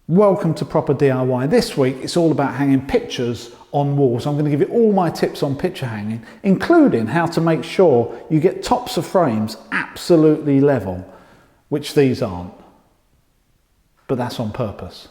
Welcome to Proper DIY. This week it's all about hanging pictures on walls. I'm going to give you all my tips on picture hanging, including how to make sure you get tops of frames absolutely level, which these aren't. But that's on purpose.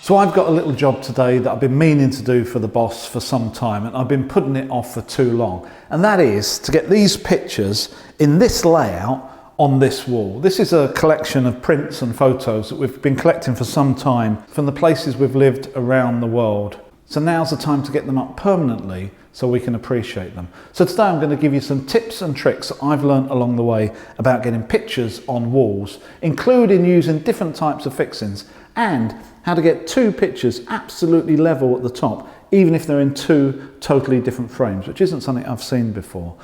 So I've got a little job today that I've been meaning to do for the boss for some time, and I've been putting it off for too long. And that is to get these pictures in this layout on this wall. This is a collection of prints and photos that we've been collecting for some time from the places we've lived around the world. So now's the time to get them up permanently so we can appreciate them. So today I'm going to give you some tips and tricks that I've learned along the way about getting pictures on walls, including using different types of fixings and how to get two pictures absolutely level at the top, even if they're in two totally different frames, which isn't something I've seen before.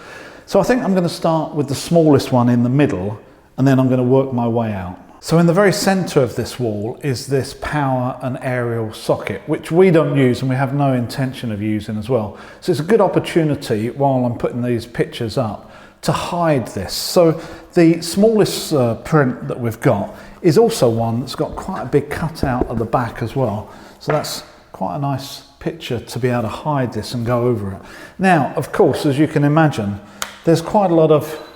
So I think I'm going to start with the smallest one in the middle, and then I'm going to work my way out. So in the very center of this wall is this power and aerial socket, which we don't use and we have no intention of using as well. So it's a good opportunity while I'm putting these pictures up to hide this. So the smallest print that we've got is also one that's got quite a big cutout at the back as well. So that's quite a nice picture to be able to hide this and go over it. Now, of course, as you can imagine, there's quite a lot of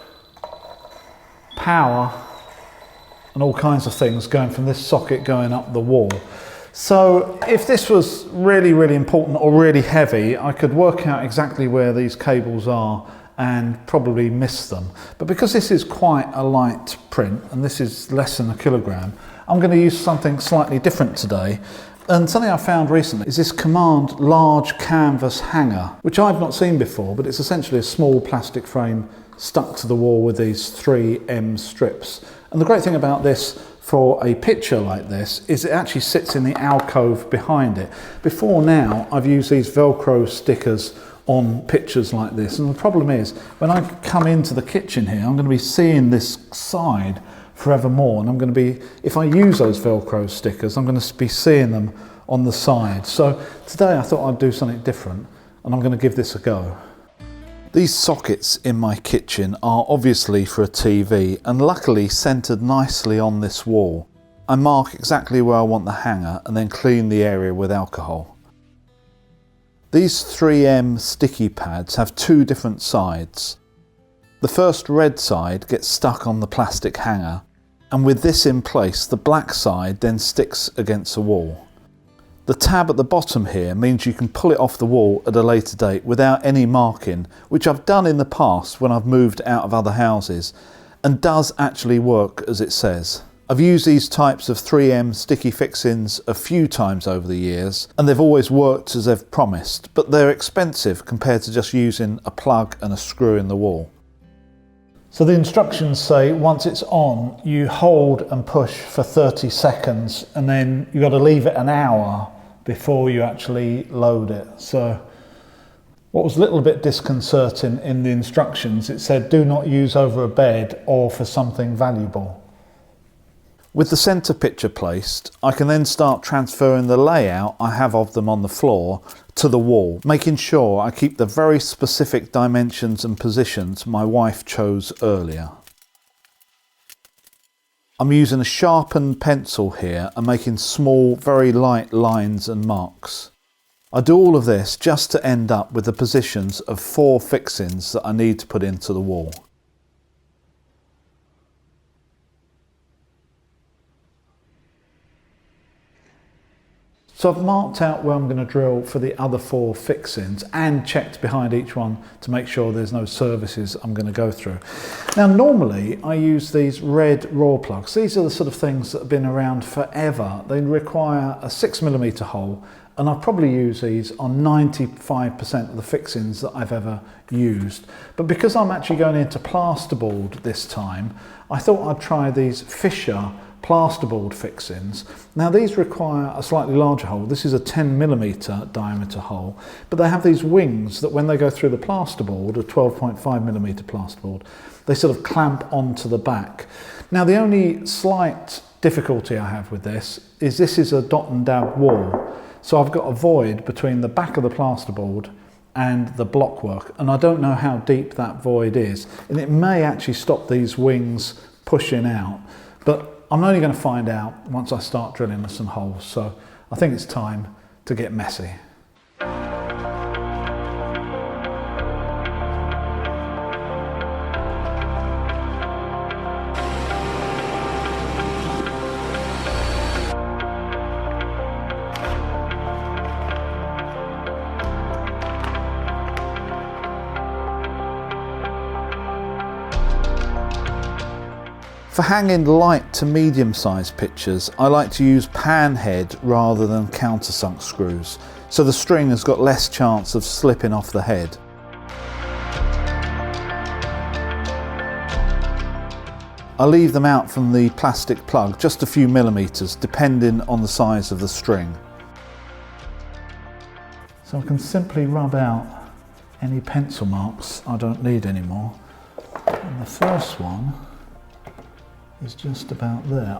power and all kinds of things going from this socket going up the wall. So if this was really, really important or really heavy, I could work out exactly where these cables are and probably miss them. But because this is quite a light print and this is less than a kilogram, I'm going to use something slightly different today. And something I found recently is this Command large canvas hanger, which I've not seen before, but it's essentially a small plastic frame stuck to the wall with these 3M strips. And the great thing about this for a picture like this is it actually sits in the alcove behind it. Before now, I've used these Velcro stickers on pictures like this, and the problem is when I come into the kitchen here, I'm going to be seeing this side forevermore, and I'm going to be, if I use those Velcro stickers, I'm going to be seeing them on the side. So today I thought I'd do something different, and I'm going to give this a go. These sockets in my kitchen are obviously for a TV and luckily centered nicely on this wall. I mark exactly where I want the hanger and then clean the area with alcohol. These 3M sticky pads have two different sides. The first red side gets stuck on the plastic hanger, and with this in place, the black side then sticks against the wall. The tab at the bottom here means you can pull it off the wall at a later date without any marking, which I've done in the past when I've moved out of other houses, and does actually work as it says. I've used these types of 3M sticky fixings a few times over the years, and they've always worked as they've promised, but they're expensive compared to just using a plug and a screw in the wall. So the instructions say once it's on, you hold and push for 30 seconds, and then you've got to leave it an hour before you actually load it. So what was a little bit disconcerting in the instructions, it said do not use over a bed or for something valuable. With the centre picture placed, I can then start transferring the layout I have of them on the floor to the wall, making sure I keep the very specific dimensions and positions my wife chose earlier. I'm using a sharpened pencil here and making small, very light lines and marks. I do all of this just to end up with the positions of 4 fixings that I need to put into the wall. So I've marked out where I'm going to drill for the other 4 fixings and checked behind each one to make sure there's no services I'm going to go through. Now normally I use these red raw plugs. These are the sort of things that have been around forever. They require a 6mm hole, and I probably use these on 95% of the fixings that I've ever used. But because I'm actually going into plasterboard this time, I thought I'd try these Fisher plasterboard fixings. Now these require a slightly larger hole. This is a 10mm diameter hole, but they have these wings that when they go through the plasterboard, a 12.5mm plasterboard, they sort of clamp onto the back. Now the only slight difficulty I have with this is a dot and dab wall. So I've got a void between the back of the plasterboard and the blockwork, and I don't know how deep that void is, and it may actually stop these wings pushing out, but I'm only going to find out once I start drilling some holes. So I think it's time to get messy. For hanging light to medium sized pictures, I like to use pan head rather than countersunk screws, so the string has got less chance of slipping off the head. I leave them out from the plastic plug just a few millimetres depending on the size of the string. So I can simply rub out any pencil marks I don't need anymore. And the first one is just about there.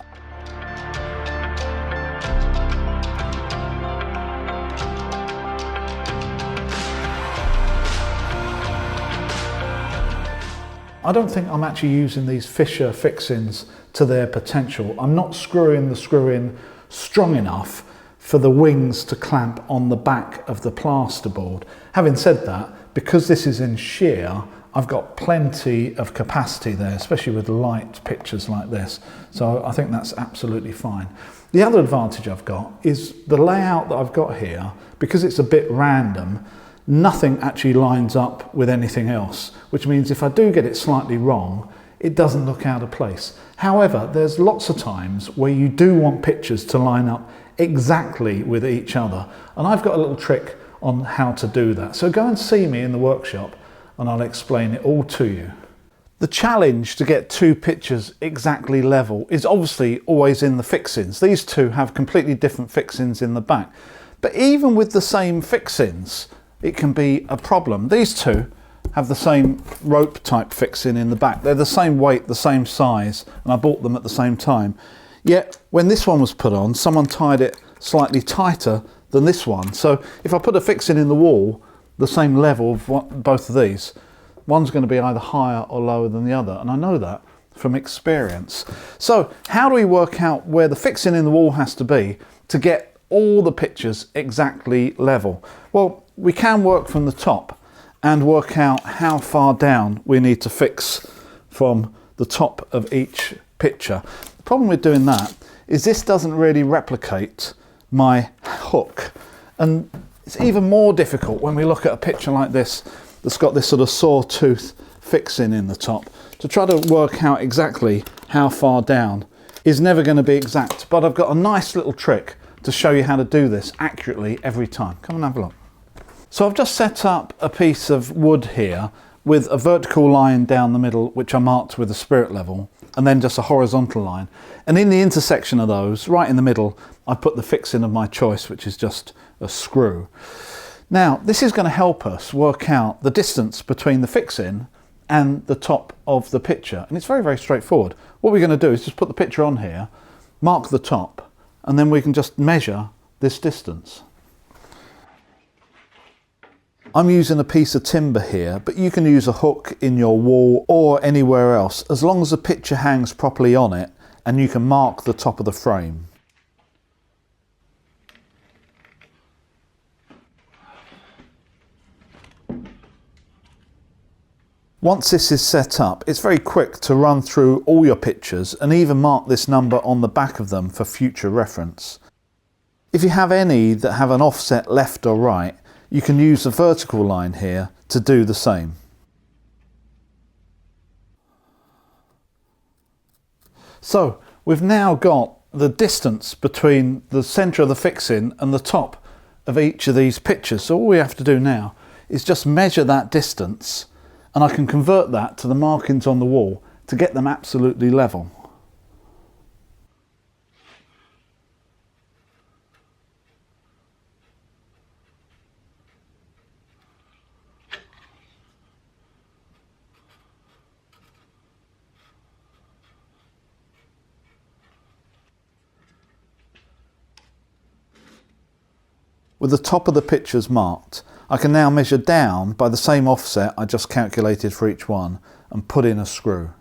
I don't think I'm actually using these Fisher fixings to their potential. I'm not screwing the screw in strong enough for the wings to clamp on the back of the plasterboard. Having said that, because this is in shear, I've got plenty of capacity there, especially with light pictures like this. So I think that's absolutely fine. The other advantage I've got is the layout that I've got here, because it's a bit random, nothing actually lines up with anything else, which means if I do get it slightly wrong, it doesn't look out of place. However, there's lots of times where you do want pictures to line up exactly with each other. And I've got a little trick on how to do that. So go and see me in the workshop and I'll explain it all to you. The challenge to get two pictures exactly level is obviously always in the fixings. These two have completely different fixings in the back. But even with the same fixings, it can be a problem. These two have the same rope type fixing in the back. They're the same weight, the same size, and I bought them at the same time. Yet when this one was put on, someone tied it slightly tighter than this one. So if I put a fixing in the wall, the same level of both of these, one's going to be either higher or lower than the other, and I know that from experience. So how do we work out where the fixing in the wall has to be to get all the pictures exactly level? Well, we can work from the top and work out how far down we need to fix from the top of each picture. The problem with doing that is this doesn't really replicate my hook, and it's even more difficult when we look at a picture like this that's got this sort of sawtooth fixing in the top. To try to work out exactly how far down is never going to be exact, but I've got a nice little trick to show you how to do this accurately every time. Come and have a look. So I've just set up a piece of wood here with a vertical line down the middle, which I marked with a spirit level, and then just a horizontal line. And in the intersection of those, right in the middle, I put the fixing of my choice, which is just a screw. Now, this is going to help us work out the distance between the fixing and the top of the picture. And it's very, very straightforward. What we're going to do is just put the picture on here, mark the top, and then we can just measure this distance. I'm using a piece of timber here, but you can use a hook in your wall or anywhere else, as long as the picture hangs properly on it and you can mark the top of the frame. Once this is set up, it's very quick to run through all your pictures and even mark this number on the back of them for future reference. If you have any that have an offset left or right, you can use the vertical line here to do the same. So we've now got the distance between the centre of the fixing and the top of each of these pictures. So all we have to do now is just measure that distance, and I can convert that to the markings on the wall to get them absolutely level. With the top of the pictures marked, I can now measure down by the same offset I just calculated for each one and put in a screw.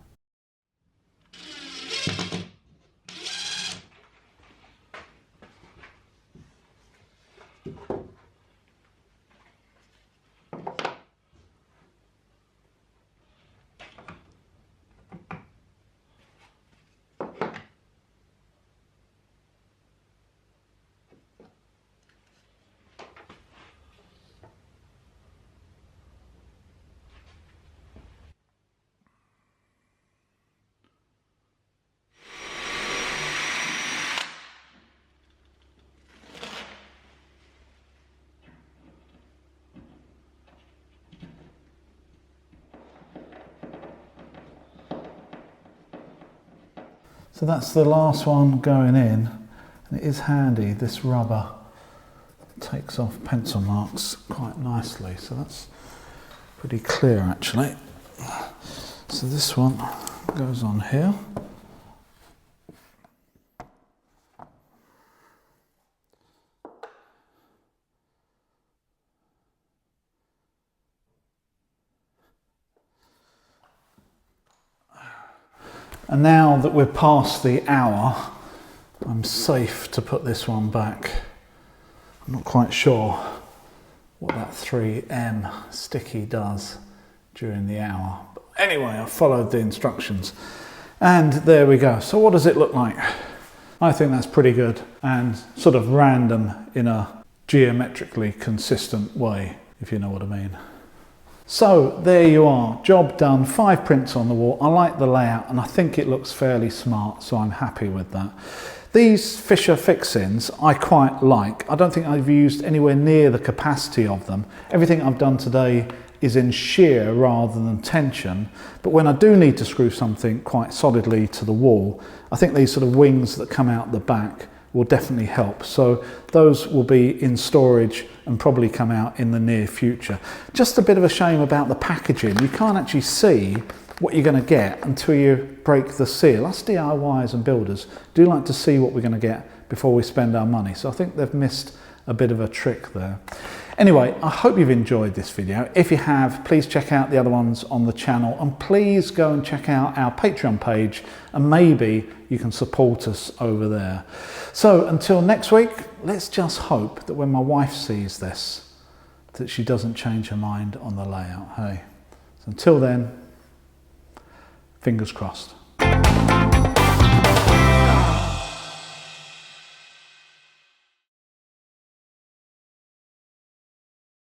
So that's the last one going in, and it is handy, this rubber takes off pencil marks quite nicely, so that's pretty clear actually. So this one goes on here. And now that we're past the hour, I'm safe to put this one back. I'm not quite sure what that 3M sticky does during the hour. But anyway, I followed the instructions and there we go. So what does it look like? I think that's pretty good and sort of random in a geometrically consistent way, if you know what I mean. So there you are, job done, 5 prints on the wall. I like the layout and I think it looks fairly smart, so I'm happy with that. These Fisher fixings I quite like. I don't think I've used anywhere near the capacity of them. Everything I've done today is in shear rather than tension, but when I do need to screw something quite solidly to the wall, I think these sort of wings that come out the back will definitely help. So those will be in storage and probably come out in the near future. Just a bit of a shame about the packaging. You can't actually see what you're going to get until you break the seal. Us DIYers and builders do like to see what we're going to get before we spend our money. So I think they've missed a bit of a trick there. Anyway, I hope you've enjoyed this video. If you have, please check out the other ones on the channel and please go and check out our Patreon page and maybe you can support us over there. So until next week, let's just hope that when my wife sees this, that she doesn't change her mind on the layout, hey? So until then, fingers crossed.